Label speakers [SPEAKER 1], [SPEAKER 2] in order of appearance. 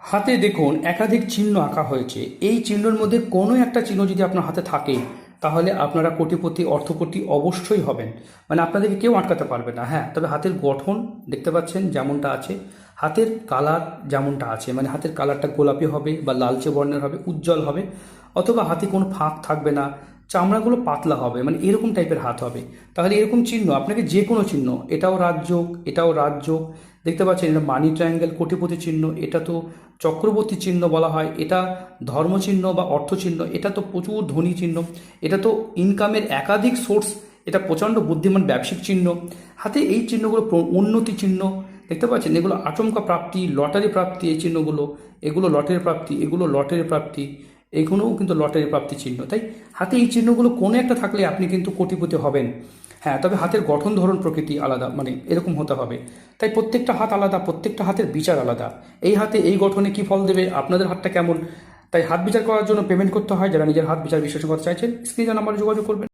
[SPEAKER 1] হাতে দেখুন একাধিক চিহ্ন আঁকা হয়েছে। এই চিহ্নের মধ্যে কোনো একটা চিহ্ন যদি আপনার হাতে থাকে তাহলে আপনারা কোটিপতি অর্থপতি অবশ্যই হবেন। মানে আপনাদেরকে কেউ আটকাতে পারবে না। হ্যাঁ, তবে হাতের গঠন দেখতে পাচ্ছেন যেমনটা আছে, হাতের কালার যেমনটা আছে, মানে হাতের কালারটা গোলাপি হবে বা লালচে বর্ণের হবে, উজ্জ্বল হবে, অথবা হাতে কোনো ফাঁক থাকবে না, চামড়াগুলো পাতলা হবে, মানে এরকম টাইপের হাত হবে। তাহলে এরকম চিহ্ন আপনাকে যে কোনো চিহ্ন, এটাও রাজযোগ, এটাও রাজযোগ, দেখতে পাচ্ছেন এটা মানি ট্রায়াঙ্গেল, কোটিপতি চিহ্ন, এটা তো চক্রবর্তী চিহ্ন বলা হয়, এটা ধর্ম চিহ্ন বা অর্থ চিহ্ন, এটা তো প্রচুর ধনী চিহ্ন, এটা তো ইনকামের একাধিক সোর্স, এটা প্রচণ্ড বুদ্ধিমান ব্যবসায়িক চিহ্ন। হাতে এই চিহ্নগুলো উন্নতি চিহ্ন, দেখতে পাচ্ছেন এগুলো আচমকা প্রাপ্তি, লটারি প্রাপ্তি, এই চিহ্নগুলো, এগুলো লটারি প্রাপ্তি, এগুলো লটারি প্রাপ্তি, এগুলোও কিন্তু লটারি প্রাপ্তি চিহ্ন। তাই হাতে এই চিহ্নগুলো কোনো একটা থাকলে আপনি কিন্তু কোটিপতি হবেন। হ্যাঁ, তবে হাতের গঠন ধরন প্রকৃতি আলাদা, মানে এরকম হতে হবে। তাই প্রত্যেকটা হাত আলাদা, প্রত্যেকটা হাতের বিচার আলাদা। এই হাতে এই গঠনে কি ফল দেবে, আপনাদের হাতটা কেমন। তাই হাত বিচার করার জন্য পেমেন্ট করতে হয়। যারা নিজের হাত বিচার বিশ্লেষণ করতে চাইছেন স্ক্রিনে নাম্বারে যোগাযোগ করবেন।